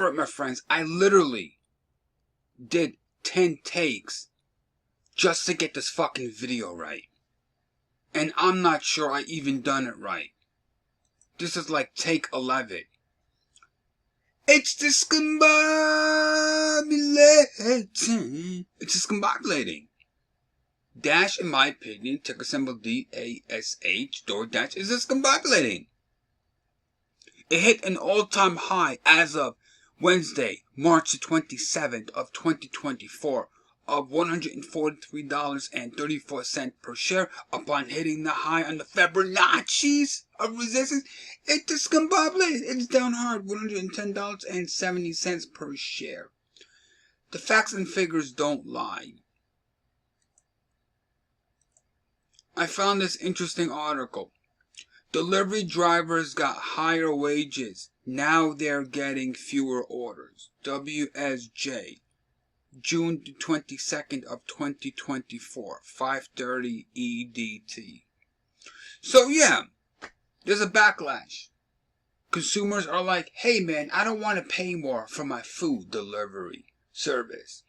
Alright, my friends, I literally did 10 takes just to get this fucking video right. And I'm not sure I even done it right. This is like take 11. It's discombobulating. It's discombobulating. Dash, in my opinion, ticker symbol DASH, DoorDash, is discombobulating. It hit an all-time high as of Wednesday, March the 27th of 2024 of $143.34 per share upon hitting the high on the Fibonacci's of resistance. It discombobulated. It's down hard, $110.70 per share. The facts and figures don't lie. I found this interesting article. Delivery drivers got higher wages. Now they're getting fewer orders. WSJ, June 22nd of 2024, 5:30 EDT. So yeah, there's a backlash. Consumers are like, hey man, I don't want to pay more for my food delivery service.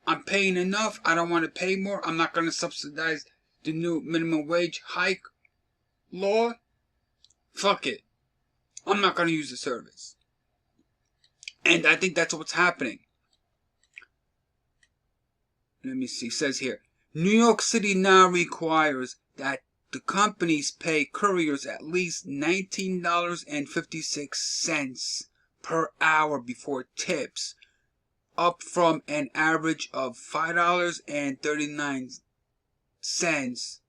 I'm paying enough. I don't want to pay more. I'm not going to subsidize the new minimum wage hike law. Fuck it. I'm not going to use the service. And I think that's what's happening. Let me see. It says here, New York City now requires that the companies pay couriers at least $19.56 per hour before tips, up from an average of $5.39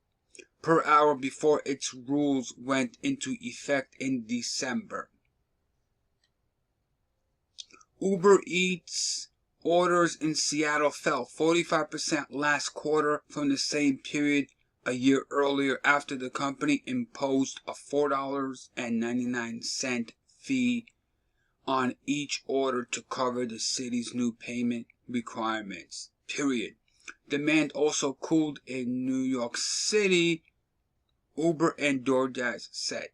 per hour before its rules went into effect in December. Uber Eats orders in Seattle fell 45% last quarter from the same period a year earlier after the company imposed a $4.99 fee on each order to cover the city's new payment requirements. Period. Demand also cooled in New York City, Uber and DoorDash said.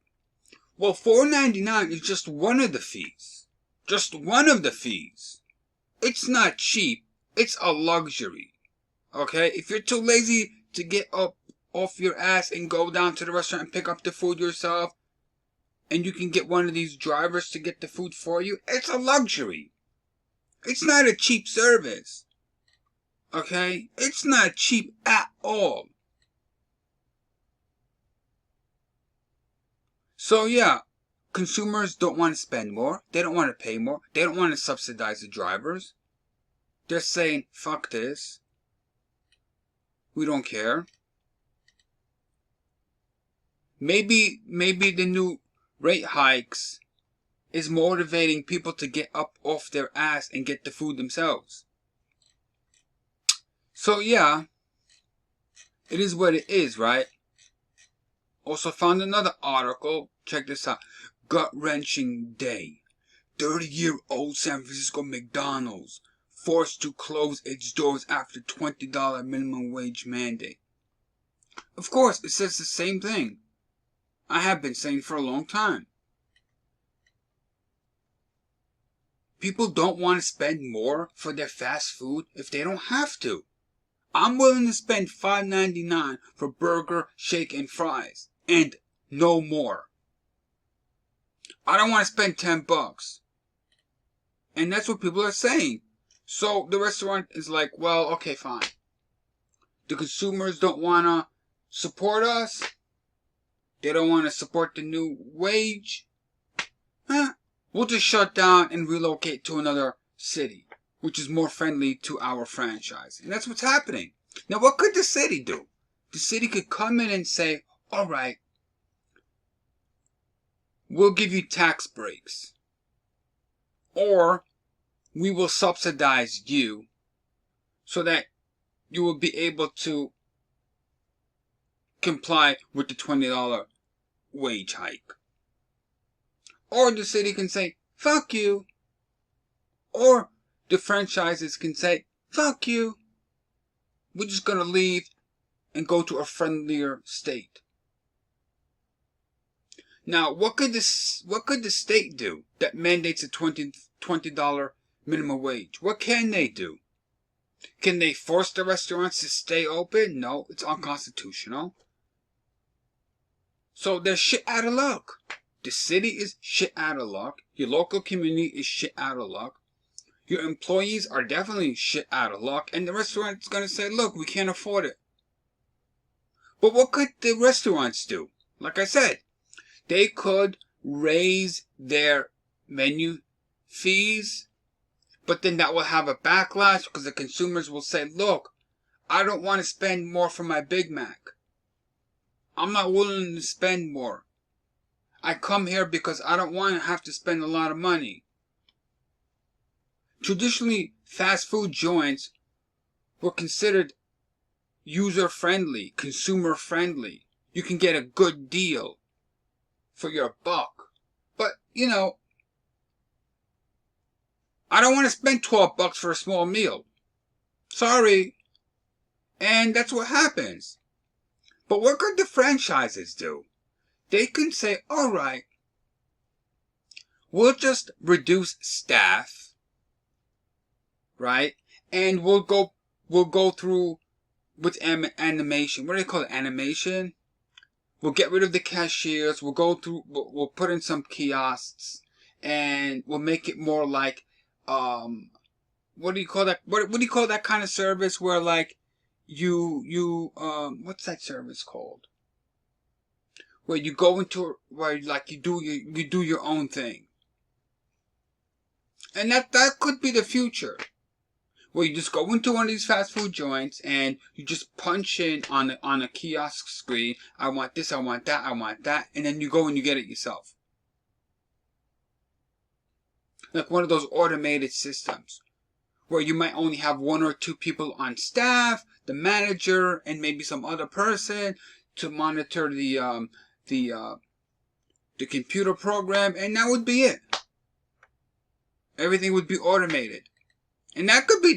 Well, $4.99 is just one of the fees. Just one of the fees. It's not cheap. It's a luxury. Okay? If you're too lazy to get up off your ass and go down to the restaurant and pick up the food yourself, and you can get one of these drivers to get the food for you, it's a luxury. It's not a cheap service. Okay? It's not cheap at all. So yeah, consumers don't want to spend more. They don't want to pay more. They don't want to subsidize the drivers. They're saying, fuck this. We don't care. Maybe the new rate hikes is motivating people to get up off their ass and get the food themselves. So yeah, it is what it is, right? Also found another article. Check this out. Gut-wrenching day. 30-year-old San Francisco McDonald's forced to close its doors after $20 minimum wage mandate. Of course, it says the same thing I have been saying for a long time. People don't want to spend more for their fast food if they don't have to. I'm willing to spend $5.99 for burger, shake, and fries. And no more. I don't want to spend $10. And that's what people are saying. So the restaurant is like, well, okay, fine. The consumers don't want to support us. They don't want to support the new wage. We'll just shut down and relocate to another city, which is more friendly to our franchise. And that's what's happening. Now, what could the city do? The city could come in and say, all right, we'll give you tax breaks. Or we will subsidize you so that you will be able to comply with the $20 wage hike. Or the city can say, fuck you. Or the franchises can say, fuck you. We're just going to leave and go to a friendlier state. Now, what could the state do that mandates a $20 $20 minimum wage. What can they do? Can they force the restaurants to stay open? No, it's unconstitutional. So they're shit out of luck. The city is shit out of luck. Your local community is shit out of luck. Your employees are definitely shit out of luck. And the restaurant's going to say, look, we can't afford it. But what could the restaurants do? Like I said, they could raise their menu fees. But then that will have a backlash because the consumers will say, look, I don't want to spend more for my Big Mac. I'm not willing to spend more. I come here because I don't want to have to spend a lot of money. Traditionally, fast food joints were considered user-friendly, consumer-friendly. You can get a good deal for your buck. But, you know, I don't want to spend $12 for a small meal. Sorry. And that's what happens. But what could the franchises do? They can say, all right, we'll just reduce staff, right? And we'll go through with animation. What do they call it? Animation? We'll get rid of the cashiers. We'll go through, we'll put in some kiosks, and we'll make it more like, what do you call that? What do you call that kind of service where like what's that service called? Where you go into, where like you do your own thing. And that could be the future. Where you just go into one of these fast food joints and you just punch in on a kiosk screen, I want this, I want that, I want that, and then you go and you get it yourself. Like one of those automated systems where you might only have one or two people on staff, the manager and maybe some other person to monitor the computer program, and that would be it. Everything would be automated. And that could be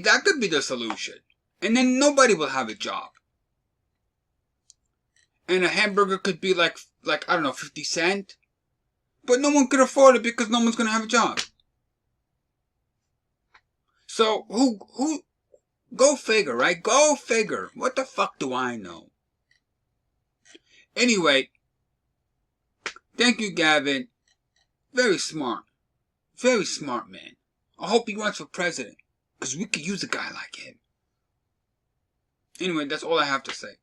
the solution. And then nobody will have a job. And a hamburger could be like I don't know, 50 cents. But no one could afford it because no one's going to have a job. So who go figure, right? Go figure. What the fuck do I know? Anyway, thank you, Gavin. Very smart. Very smart, man. I hope he runs for president. Because we could use a guy like him. Anyway, that's all I have to say.